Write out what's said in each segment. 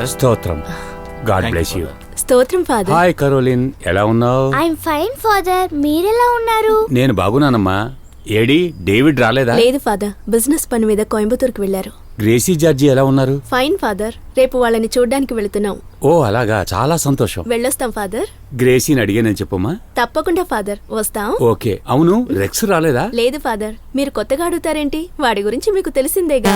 Father. స్తోత్రం. God bless you. స్తోత్రం father. Hi Caroline, ఎలా ఉన్నావు? ఐఎమ్ ఫైన్ ఫాదర్, మీరెలా ఉన్నారు? నేను బాగున్నానమ్మా. ఏడి డేవిడ్ రాలేదా? లేదు ఫాదర్, బిజినెస్ పని మీద కోయంబత్తూరుకు వెళ్లారు. గ్రేసీ జార్జి ఎలా ఉన్నారు? ఫైన్ ఫాదర్, రేపు వాళ్ళని చూడ్డానికి వెళుతున్నాం. ఓ అలాగా, చాలా సంతోషం. వెళ్ళొస్తాం ఫాదర్. గ్రేసీని అడిగానని చెప్పమ్మా. తప్పకుండా ఫాదర్, వస్తాం. ఓకే. అవును, రెక్స్ రాలేదా? లేదు ఫాదర్, మీరు కొత్తగా అడుగుతారేంటి? వాడి గురించి మీకు తెలిసిందేగా.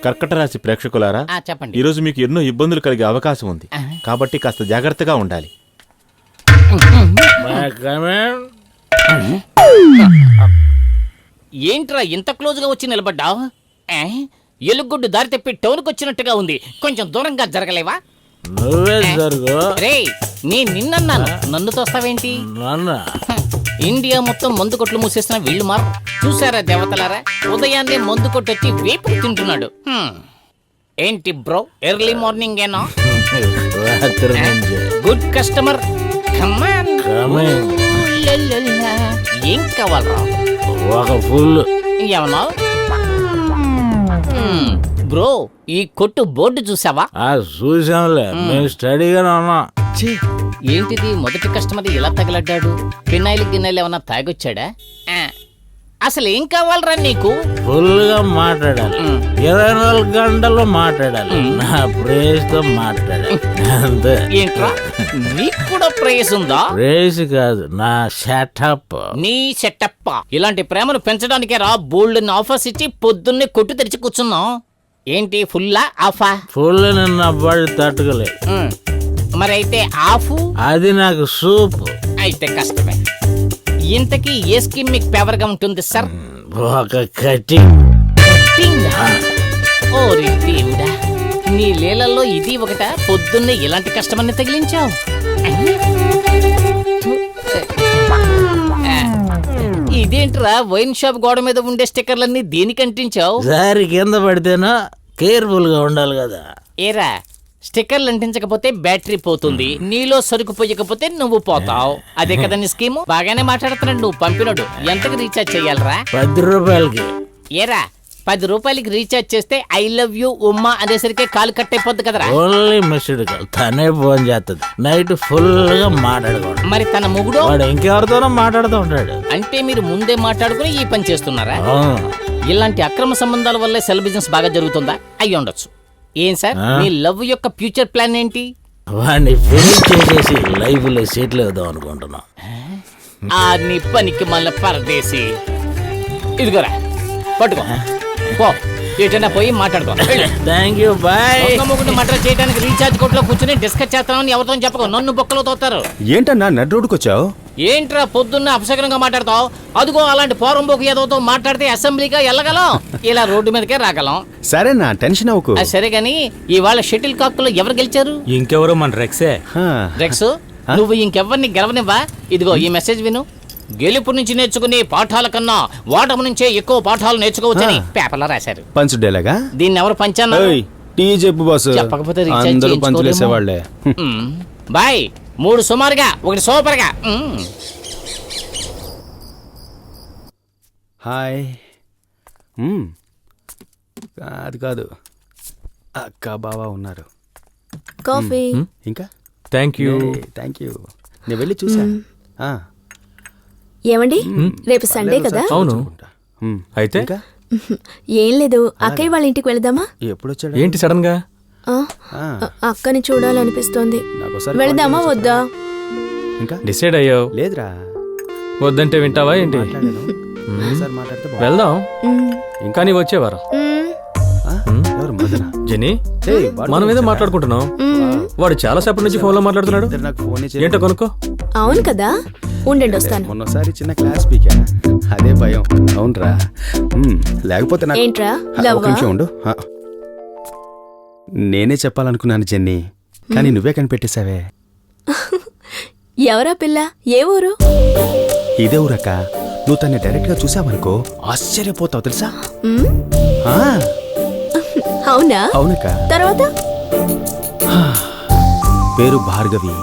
కర్కట రాశి ప్రేక్షకులారా, చెప్పండి. ఈరోజు మీకు ఎన్నో ఇబ్బందులు కలిగే అవకాశం ఉంది. కాబట్టి కాస్త జాగ్రత్తగా ఉండాలి. ఏంట్రా ఇంత క్లోజ్ గా వచ్చి నిలబడ్డావు? ఎలుగుడ్డు దారి తప్పి టౌన్కి వచ్చినట్టుగా ఉంది. కొంచెం దూరంగా జరగలేవా? నువ్వే జరుగు. రే, నేను నిన్నన్నాను, నన్ను తోస్తావేంటి? ఇండియా మొత్తం మందు కొట్లు మూసేసిన వీళ్ళు మారు. చూసారా దేవతలారా, ఉదయాన్నే మందు కొట్టొచ్చి వేపు తింటున్నాడు. ఏంటి బ్రో, ఎర్లీ మార్నింగ్ ఏనా? Good customer. ఏం కావాలరా? ఒక ఫుల్. ఏమన్నా బ్రో, ఈ కొట్టు బోర్డు చూసావా? చూసాంలే, మేము స్టడీగానే ఉన్నా. ఏంటిది, మొదటి కస్టమర్ ఇలా తగలడ్డాడు? పిన్నాయిలు గిన్నెలు ఏమన్నా తాగొచ్చాడా? అసలు ఏం కావాలరా నీకు? ఫుల్ గా మాట్లాడాలి, 24 గంటలు మాట్లాడాలి, నా ప్రేస్ తో మాట్లాడాలి అంతే. ఏంట్రా, నీకు కూడా ప్రేయస్ ఉందా? ప్రేస్ కాదు, నా సెటప్. నీ సెటప్. ఇలాంటి ప్రేమను పెంచడానికే రా బోల్డ్ ఆఫర్స్ ఇచ్చి పొద్దున్నే కొట్టు తెరిచి కూర్చున్నాం. ఏంటి, ఫుల్లా ఆఫా? ఫుల్ నిన్న బడి తట్టుకోలేదు. మరైతే ఆఫ్? అది నాకు సూప్. అయితే కష్టమే. ఇంతకీ ఏ స్కీమ్ మీకు ఫేవర్ గా ఉంటుంది సార్? ఒక కటింగ్. ఓరి దేవుడా, నీ లీలల్లో ఇది ఒకట. పొద్దున్నే ఇలాంటి కష్టమని తగిలించావు. ఇదేంట్రా, వైన్ షాప్ గోడ మీద ఉండే స్టిక్కర్లన్నీ దేనికి అంటించావు? దారి కింద పడితేనో కేర్ఫుల్ గా ఉండాలి కదా. ఏరా, స్టిక్కర్లు అంటించకపోతే బ్యాటరీ పోతుంది, నీలో సరుకు పోయకపోతే నువ్వు పోతావు. అదే కదా నీ స్కీము. బాగానే మాట్లాడుతున్నాడు నువ్వు పంపినోడు. ఎంతకు రీఛార్జ్ చెయ్యాలరా? 10 రూపాయలకి. ఏరా, 10 రూపాయలకి రీఛార్జ్ చేస్తే ఐ లవ్ యూ ఉమ్మా అనేసరికి కాలు కట్ అయిపోద్ది కదరా. Only missed call. తనే ఫోన్ చేస్తుంది. నైట్ ఫుల్ గా మాట్లాడుకోండి. మరి తన మొగుడు? వాడు ఇంకెవరితోనో మాట్లాడుతూ ఉంటాడు. అంటే మీరు ముందే మాట్లాడుకుని ఈ పని చేస్తున్నారా? ఇలాంటి అక్రమ సంబంధాల వల్లే సెల్ బిజినెస్ బాగా జరుగుతుందా? అయ్యి ఉండొచ్చు. ఏం సార్, మీ లవ్ యొక్క ఫ్యూచర్ ప్లాన్ ఏంటి? వాడిని ఫినిష్ చేసేసి లైఫ్ లో సెటిల్ అవుదాం అనుకుంటున్నా. ఆ నీ పనికి మళ్ళీ పరదేశి. ఇదిగోరా, పట్టుకో పో. ఎటైనా పోయి మాట్లాడుకో. Thank you, bye. మొగుడు మటర్ చేయడానికి రీఛార్జ్ కోట్లో కూర్చుని డిస్కస్ చేస్తామని ఎవరితో చెప్పకో, నన్ను బొక్కలో తోతారు. ఏంటన్నా నడ్ రోడ్డుకు వచ్చావు? ఏంట్రా పొద్దున్న అపశకరంగా మాట్లాడతావు? అదిగో అలాంటి పోరంబోకు ఏదోతో మాట్లాడితే అసెంబ్లీగా వెళ్ళగలం, ఇలా రోడ్డు మీదకే రాగలం. సరేనా, టెన్షన్ అవ్వకు. సరే గాని, ఇవాళ షటిల్ కాక్ లో ఎవరు గెలిచారు? ఇంకెవరు, మన రెక్సే. రెక్స్, నువ్వు ఇంకెవరిని గెలవనివ్వా? ఇదిగో ఈ మెసేజ్ విను. గెలుపు నుంచి నేర్చుకునే పాఠాల కన్నా ఓటమి నుంచే ఎక్కువ పాఠాలు నేర్చుకోవచ్చని పేపర్లో రాశారు. పంచుడేలాగా దీన్ని ఎవరు పంచాను? టీ చెప్పు బాసు. చెప్పకపోతే అందరూ పంచులేసేవాళ్లే. బాయ్, 3 సుమారుగా, 1 సూపర్ గా. హాయ్. అది కాదు, అక్క బావ ఉన్నారు. కాఫీ. ఇంకా థ్యాంక్ యూ. నేను వెళ్ళి చూసా. ఏమండి, రేపు సండే కదా? అవును. అయితే ఏం లేదు, అక్కయ్య వాళ్ళ ఇంటికి వెళదామా? ఎప్పుడొచ్చాడు? ఏంటి సడన్ గా? అక్కని చూడాలనిపిస్తోంది. వెళదామా వద్దా? ఇంకా డిసైడ్ అయ్యావు? లేదురా. వద్దంటే వింటావా ఏంటి? వెళ్దాం, కానీ వచ్చేవారం. జెనీ, మనం ఏదో మాట్లాడుకుంటున్నాం. వాడు చాలా సేపటి నుంచి ఫోన్ లో మాట్లాడుతున్నాడు. ఏంటో కొనుక్కో. అవును కదా, ఉండండి వస్తాను. మొన్నసారి చిన్న క్లాస్ పీకా, అదే భయం. అవునరా, లేకపోతే ఏంట్రా ఉండు. నేనే చెప్పాలనుకున్నాను జెన్నీ, కానీ నువ్వే కనిపెట్టేశావే. ఎవరా పిల్ల? ఏ ఊరు? ఇదే ఊరక్క. నువ్వు తన్ని డైరెక్ట్ గా చూసావనుకో ఆశ్చర్యపోతావు తెలుసా. ఆ, అవునా? అవునక్క. తర్వాత పేరు భార్గవి,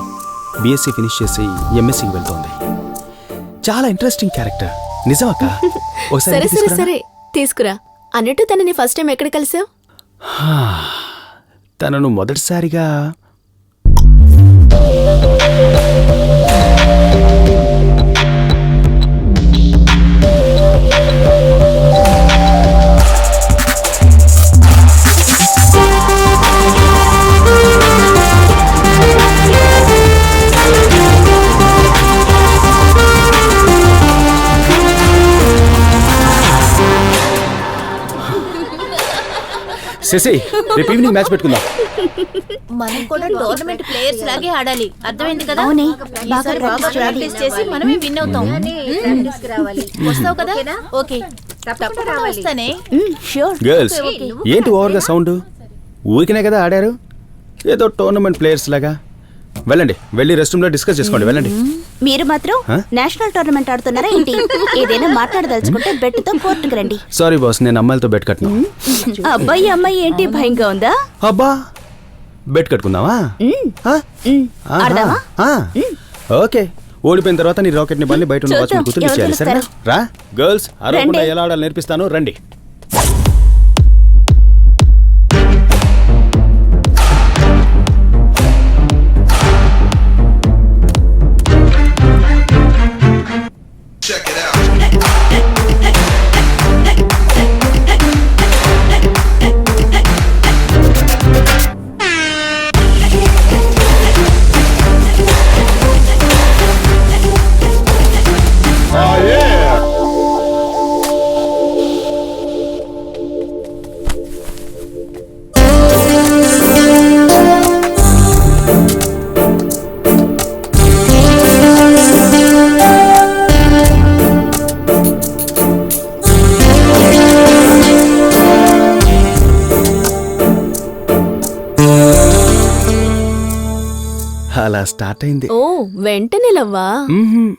బీఎస్సీ ఫినిష్ చేసి ఎంఎస్సీకి వెళ్తోంది. చాలా ఇంట్రెస్టింగ్ క్యారెక్టర్. నిజమక్క? ఒకసారి సరే ఇంటికి సరే తీసుకురానా? సరే తీసుకురా. అన్నట్టు తనని ఫస్ట్ టైం ఎక్కడ కలిసావు? తనను మొదటిసారిగా శశి, రేపు ఈవినింగ్ మ్యాచ్ పెట్టుకుందాం. మనం కూడా టోర్నమెంట్ ప్లేయర్స్ లాగే ఆడాలి, అర్థమైంది కదా? అవునే, ఈసారి బాగా ప్రాక్టీస్ చేసి మనమే విన్ అవుతాం. వస్తావు కదా? ఓకే, తప్పకుండా వస్తానే. షూర్. గర్ల్స్, ఏంటి ఓవర్గా సౌండ్? ఊరికనే కదా ఆడారు, ఏదో టోర్నమెంట్ ప్లేయర్స్ లాగా. వెళ్ళండి, వెళ్ళి రెస్ట్ రూమ్ లో డిస్కస్ చేసుకోండి. వెళ్ళండి. మీరు మాత్రం నేషనల్ టోర్నమెంట్ ఆడుతున్నారా ఏంటి? ఏదైనా మాట్లాడదలుచుకుంటే బెట్ తో కోర్టుకు రండి. సారీ బాస్, నేను అమ్మాయిలతో బెట్ కట్టను. అబ్బాయి అమ్మాయి ఏంటి భయంగా ఉందా? అబ్బా, బెట్ కట్టుకుందామా? ఆ? ఆడదామా? ఆ. ఓకే, ఓడిపోయిన తర్వాత నీ రాకెట్ ని బయట ఉన్న వాచ్మెన్ కూతురు ఎవరు ఇచ్చేయాలి. సరేనా? గెలుస్తారు? రా గర్ల్స్, అరవకుండా రండి. ఎలా ఆడాలి నేర్పిస్తాను. రండి. అలా స్టార్ట్ అయింది. ఓ వెంటనే లవ్వా? మ్మ్హ్మ్.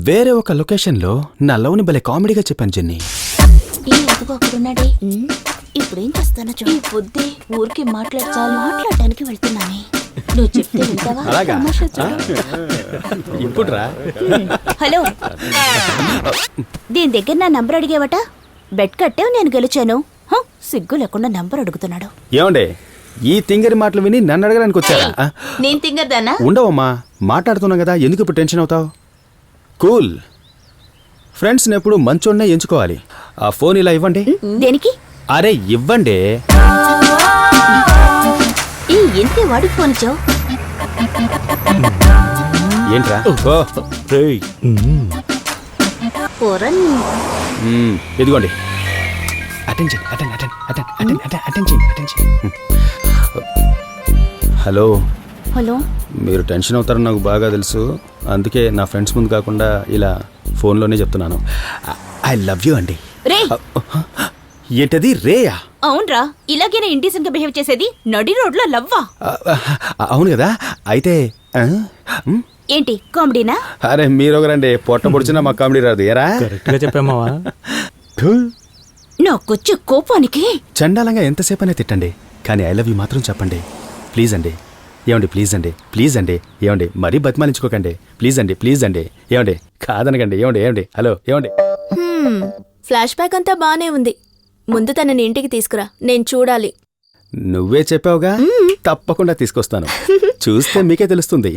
వేరే ఒక లొకేషన్ లో నా లవ్ ని భలే కామెడీగా చెప్పాను జెన్నీ. ఈ ఎదుగు అక్కడున్నాడే. ఇప్పుడేం చేస్తానో చూడు. ఈ బుద్ధి ఊరికి మాట్లాడటానికి వెళ్తున్నానే. నువ్వు చెప్తే వింటావా? అలాగా? తమాషా చూడు. ఇప్పుడు రా. హలో, దీని దగ్గర నా నంబర్ అడిగేవట. బెట్ కట్టావు, నేను గెలిచాను. సిగ్గు లేకుండా నంబర్ అడుగుతున్నాడు. ఏమండే, ఈ తింగరి మాటలు విని నన్ను అడగడానికి వచ్చారా? నేను తింగర్దానా? ఉండవమ్మా, మాట్లాడుతున్నాం కదా, ఎందుకు ఇప్పుడు టెన్షన్ అవుతావు? కూల్. ఫ్రెండ్స్ని ఎప్పుడు మంచోడ్నే ఎంచుకోవాలి. ఆ ఫోన్ ఇలా ఇవ్వండి. దేనికి? అరే ఇవ్వండి. ఈ ఎంతే వాడికి ఫోన్ ఇచ్చావు? ఏంట్రా? ఓ, ఇదిగోండి. అటెన్షన్. Hello, hello. మీరు టెన్షన్ అవుతారని నాకు బాగా తెలుసు. అందుకే నా ఫ్రెండ్స్ ముందు కాకుండా ఇలా ఫోన్లోనే చెప్తున్నాను. ఐ లవ్ యూ అండి. రే, ఏంటది రేయా? అవునరా, ఇలాగేనా ఇండీసెంట్ గా బిహేవ్ చేసేది? నడి రోడ్లో లవ్వా? అవును కదా. అయితే ఏంటి కామెడీనా? అరే మీరు ఒకరండి, పొట్ట పొడిచినా మాకు కామెడీ రాదు. ఎరా చెప్పామావా? నాకొచ్చే కోపానికి చండాలంగా ఎంతసేపనే తిట్టండి, కానీ ఐ లవ్ యూ మాత్రం చెప్పండి. ప్లీజ్ అండి. ఏమండి ప్లీజ్ అండి, ప్లీజ్ అండి. ఏమండి మరీ బతిమాలించుకోకండి. ప్లీజ్ అండి, ప్లీజ్ అండి. ఏమండి కాదనకండి. ఏమండి హలో ఏమండి. ఫ్లాష్ బ్యాక్ అంతా బానే ఉంది. ముందు తనని ఇంటికి తీసుకురా, నేను చూడాలి. నువ్వే చెప్పావుగా, తప్పకుండా తీసుకొస్తాను. చూస్తే మీకే తెలుస్తుంది.